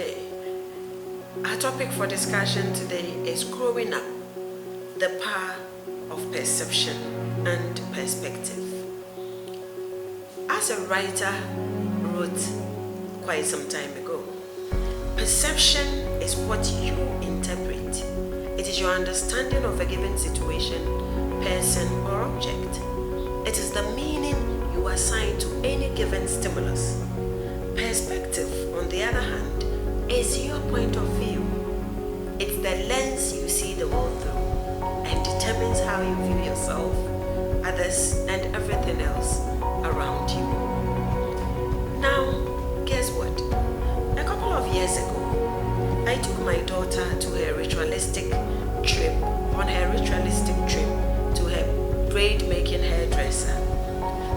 today. Our topic for discussion today is growing up, the power of perception and perspective. As a writer wrote quite some time ago, perception is what you interpret. It is your understanding of a given situation, person, or object. It is the meaning you assign to any given stimulus. Perspective, on the other hand, is your point of view. It's the lens you see the world through and determines how you view yourself, others, and everything else around you. Now, guess what? A couple of years ago, I took my daughter to her ritualistic trip to her braid-making hairdresser.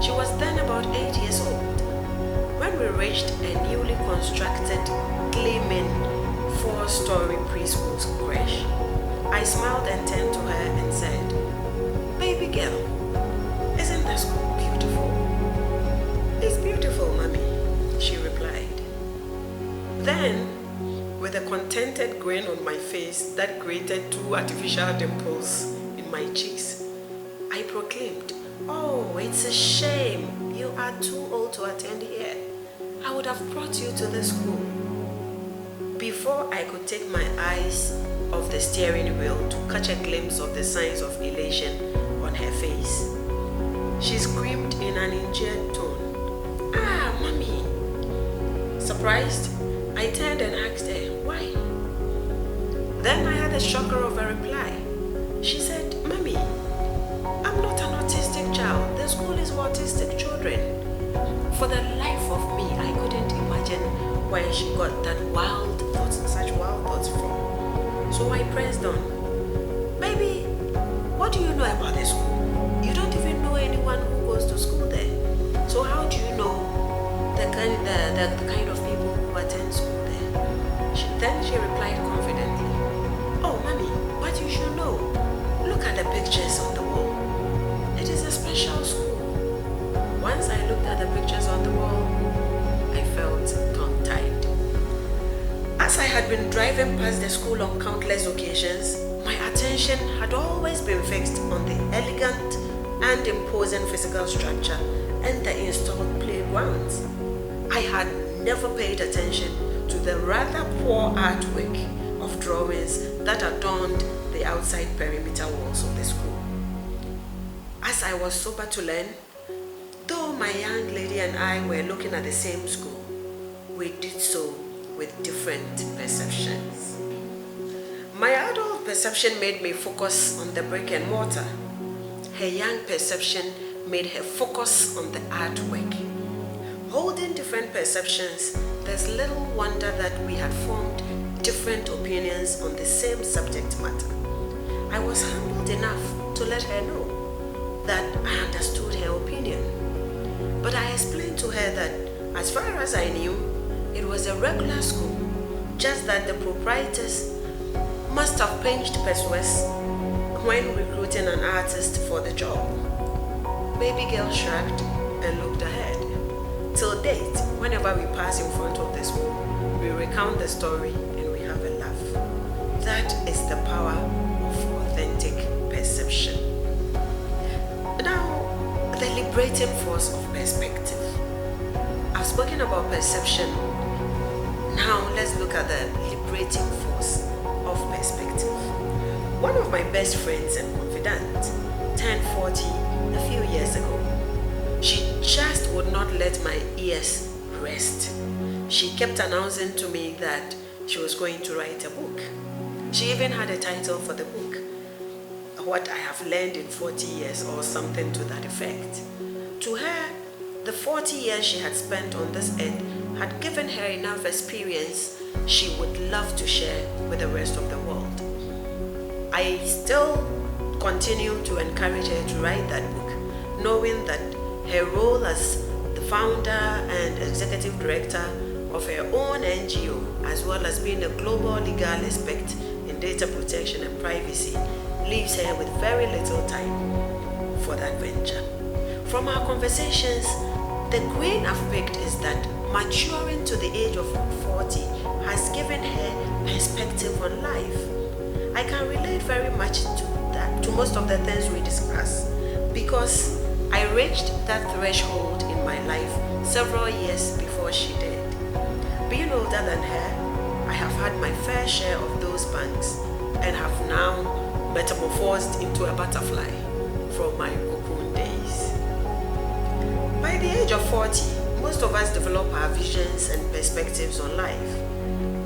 She was then about 8 years old. When we reached a newly constructed, gleaming 4-story preschool creche, I smiled and turned to her and said, "Baby girl, isn't the school beautiful?" "It's beautiful, Mommy," she replied. Then, with a contented grin on my face that created 2 artificial dimples in my cheeks, I proclaimed, "Oh, it's a shame. You are too old to attend here. I would have brought you to the school." Before I could take my eyes off the steering wheel to catch a glimpse of the signs of elation on her face, she screamed in an injured tone, "Ah, Mommy!" Surprised, I turned and asked her, "Why?" Then I had a shocker of a reply. She said, "Mommy, I'm not an autistic child. The school is for autistic children." For the life of me, I couldn't imagine where she got such wild thoughts from. So I pressed on. "Baby, what do you know about the school? You don't even know anyone who goes to school there. So how do you know the kind of people who attend school there?" Then she replied confidently, "Oh, Mommy, but you should know. Look at the pictures on the wall. It is a special school." Once I looked at the pictures on the wall, I felt tongue-tied. As I had been driving past the school on countless occasions, my attention had always been fixed on the elegant and imposing physical structure and the installed playgrounds. I had never paid attention to the rather poor artwork of drawings that adorned the outside perimeter walls of the school. As I was sober to learn, though my young lady and I were looking at the same school, we did so with different perceptions. My adult perception made me focus on the brick and mortar. Her young perception made her focus on the artwork. Holding different perceptions, there's little wonder that we had formed different opinions on the same subject matter. I was humbled enough to let her know that I understood her opinion. But I explained to her that, as far as I knew, it was a regular school, just that the proprietors must have pinched purses when recruiting an artist for the job. Baby girl shrugged and looked ahead. Till date, whenever we pass in front of the school, we recount the story and we have a laugh. That is the power of authentic perception. Now, the liberating force of perspective. I've spoken about perception. Now let's look at the liberating force of perspective. One of my best friends and confidants turned 40 a few years ago. She just would not let my ears rest. She kept announcing to me that she was going to write a book. She even had a title for the book, "What I Have Learned in 40 Years" or something to that effect. To her, the 40 years she had spent on this earth had given her enough experience she would love to share with the rest of the world. I still continue to encourage her to write that book, knowing that her role as the founder and executive director of her own NGO, as well as being a global legal expert in data protection and privacy, leaves her with very little time for that venture. From our conversations, the grain I've picked is that maturing to the age of 40 has given on life. I can relate very much to most of the things we discuss because I reached that threshold in my life several years before she did. Being older than her, I have had my fair share of those pangs and have now metamorphosed into a butterfly from my cocoon days. By the age of 40, most of us develop our visions and perspectives on life.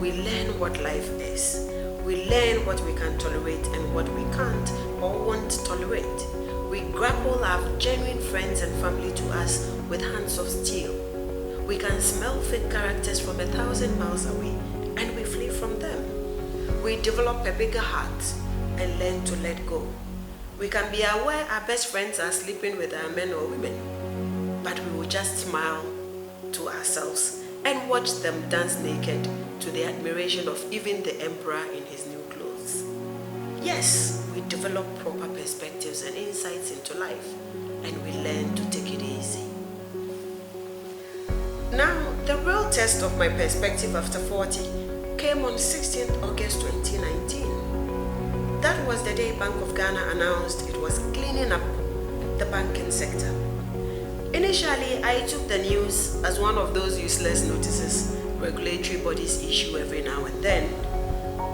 We learn what life is. We learn what we can tolerate and what we can't or won't tolerate. We grapple our genuine friends and family to us with hands of steel. We can smell fake characters from 1,000 miles away and we flee from them. We develop a bigger heart and learn to let go. We can be aware our best friends are sleeping with our men or women, but we will just smile to ourselves and watch them dance naked to the admiration of even the emperor in his new clothes. Yes, we develop proper perspectives and insights into life, and we learn to take it easy. Now, the real test of my perspective after 40 came on 16th August 2019. That was the day Bank of Ghana announced it was cleaning up the banking sector. Initially, I took the news as one of those useless notices regulatory bodies issue every now and then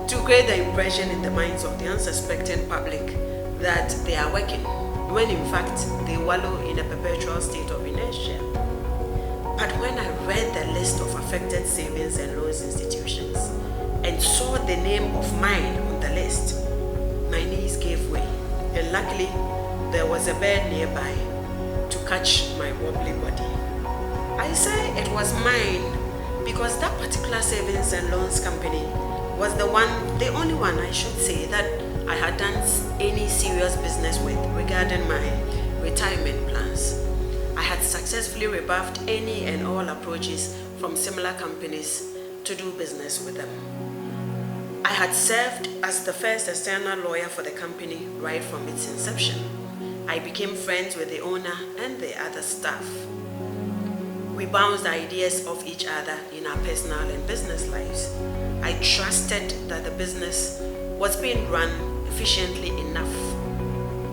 to create the impression in the minds of the unsuspecting public that they are working, when in fact they wallow in a perpetual state of inertia. But when I read the list of affected savings and loans institutions and saw the name of mine on the list, my knees gave way, and luckily there was a bed nearby to catch my wobbly body. I say it was mine because that particular savings and loans company was the only one I should say, that I had done any serious business with regarding my retirement plans. I had successfully rebuffed any and all approaches from similar companies to do business with them. I had served as the first external lawyer for the company right from its inception. I became friends with the owner and the other staff. We bounced ideas off each other in our personal and business lives. I trusted that the business was being run efficiently enough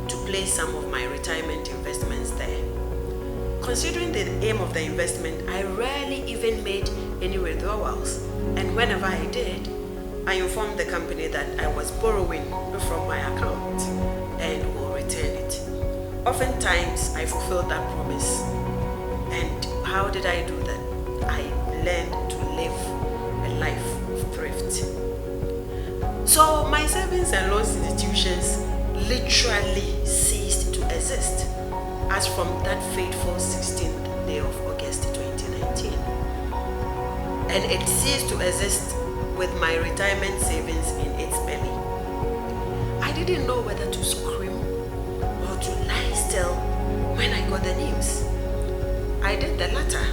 to place some of my retirement investments there. Considering the aim of the investment, I rarely even made any withdrawals, and whenever I did, I informed the company that I was borrowing from my account and will return it. Oftentimes, I fulfilled that promise. And how did I do that? I learned to live a life of thrift. So my savings and loans institutions literally ceased to exist as from that fateful 16th day of August 2019. And it ceased to exist with my retirement savings in its belly. I didn't know whether to scream or to lie still when I got the news. I did the latter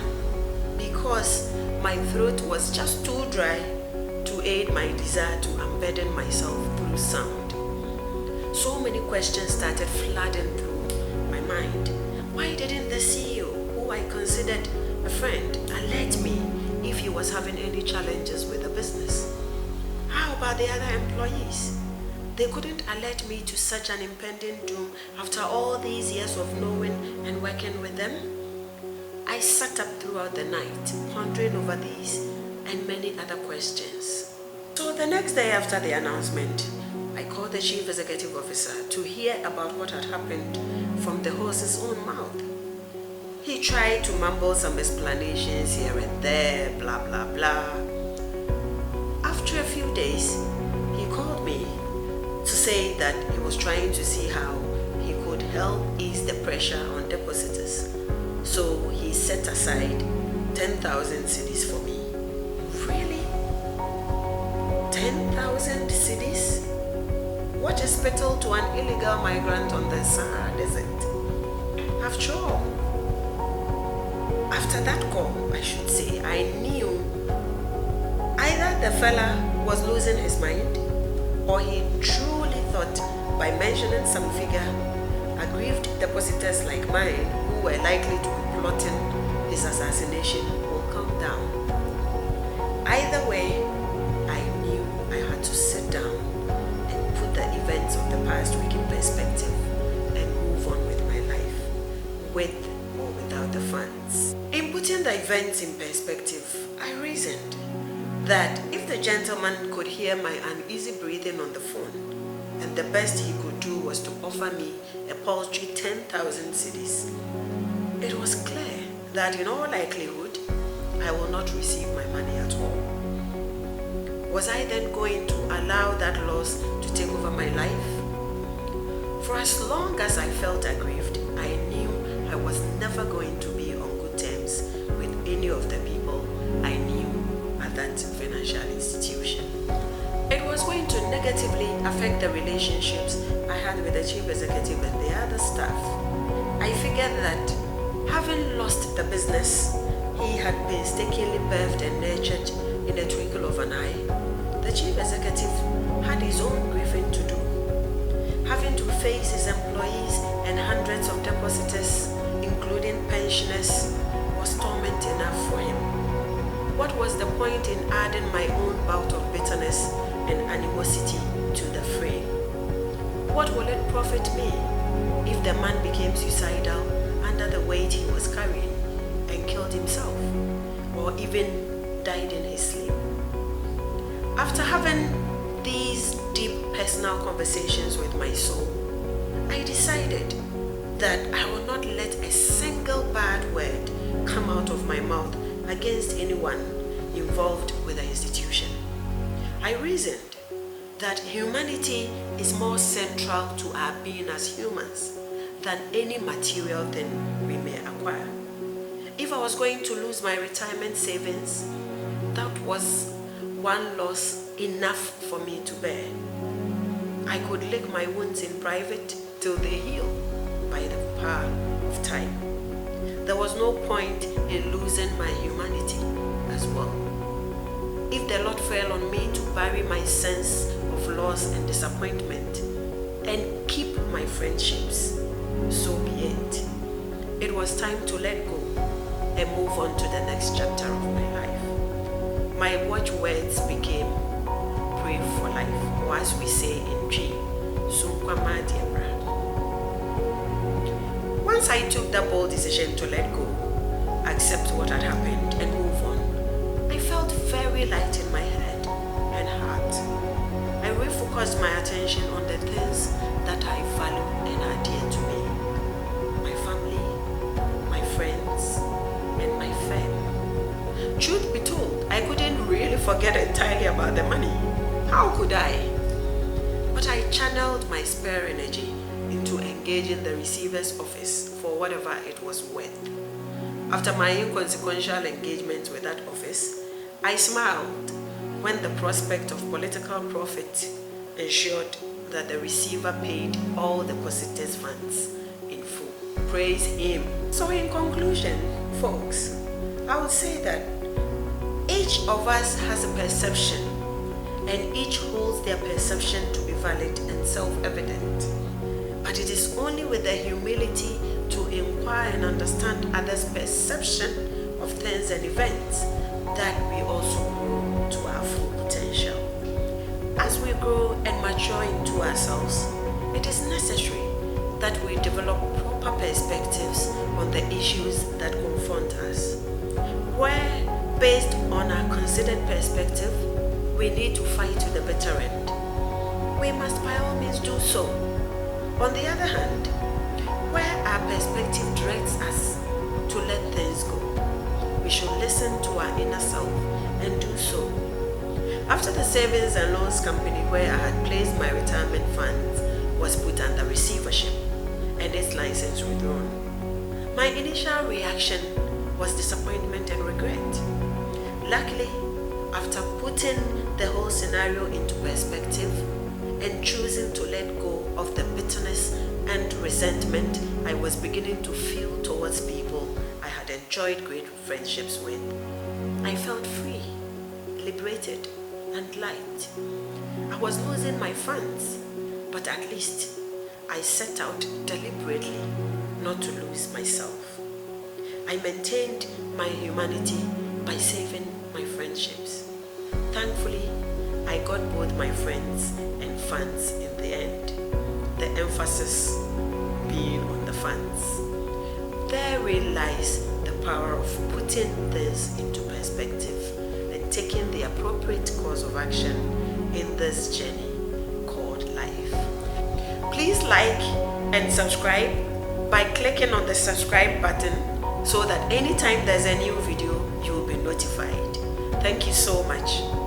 because my throat was just too dry to aid my desire to unburden myself through sound. So many questions started flooding through my mind. Why didn't the CEO, who I considered a friend, alert me if he was having any challenges with the business? How about the other employees? They couldn't alert me to such an impending doom after all these years of knowing and working with them? I sat up throughout the night, pondering over these and many other questions. So the next day after the announcement, I called the Chief Executive Officer to hear about what had happened from the horse's own mouth. He tried to mumble some explanations here and there, blah blah blah. After a few days, he called me to say that he was trying to see how he could help ease the pressure on depositors. So he set aside 10,000 cedis for me. Really? 10,000 cedis? What is spittle to an illegal migrant on the Sahara Desert? After all, after that call, I should say, I knew either the fella was losing his mind or he truly thought by mentioning some figure, aggrieved depositors like mine who were likely to be plotting his assassination will come down. Either way, I knew I had to sit down that if the gentleman could hear my uneasy breathing on the phone, and the best he could do was to offer me a paltry 10,000 cedis, it was clear that in all likelihood, I will not receive my money at all. Was I then going to allow that loss to take over my life? For as long as I felt aggrieved, I knew I was never going to be on good terms with any of the people I knew at that financial institution. It was going to negatively affect the relationships I had with the chief executive and the other staff. I figured that having lost the business he had painstakingly birthed and nurtured in a twinkle of an eye, the chief executive had his own grieving to do. Having to face his employees and hundreds of depositors, including pensioners, was torment enough for him. What was the point in adding my own bout of bitterness and animosity to the fray? What will it profit me if the man became suicidal under the weight he was carrying and killed himself, or even died in his sleep? After having these deep personal conversations with my soul, I decided that I will not let a single bad word come out of my mouth against anyone involved with the institution. I reasoned that humanity is more central to our being as humans than any material thing we may acquire. If I was going to lose my retirement savings, that was one loss enough for me to bear. I could lick my wounds in private till they heal by the power of time. There was no point in losing my humanity as well. If the Lord fell on me to bury my sense of loss and disappointment and keep my friendships, so be it. It was time to let go and move on to the next chapter of my life. My watchwords became pray for life, or as we say in G, Sunkwama Diabra. Once I took the bold decision to let go, accept what had happened, and move on, I felt very light in my head and heart. I refocused my attention on the things that I value and are dear to me: my family, my friends, and my firm. Truth be told, I couldn't really forget entirely about the money. How could I? But I channeled my spare energy into engaging the receiver's office for whatever it was worth. After my inconsequential engagement with that office, I smiled when the prospect of political profit ensured that the receiver paid all the depositors' funds in full. Praise him. So in conclusion, folks, I would say that each of us has a perception, and each holds their perception to be valid and self-evident. But it is only with the humility to inquire and understand others' perception of things and events that we also grow to our full potential. As we grow and mature into ourselves, it is necessary that we develop proper perspectives on the issues that confront us, where, based on our considered perspective, we need to fight to the bitter end. We must by all means do so. On the other hand, where our perspective directs us to let things go, we should listen to our inner self and do so. After the savings and loans company where I had placed my retirement funds was put under receivership and its license withdrawn, my initial reaction was disappointment and regret. Luckily, after putting the whole scenario into perspective and choosing to let go of the bitterness and resentment I was beginning to feel towards people I had enjoyed great friendships with, I felt free, liberated, and light. I was losing my funds, but at least I set out deliberately not to lose myself. I maintained my humanity by saving my friendships. Thankfully, I got both my friends and funds in the end, the emphasis being on the funds. Therein lies the power of putting things into perspective and taking the appropriate course of action in this journey called life. Please like and subscribe by clicking on the subscribe button so that anytime there's a new video, you will be notified. Thank you so much.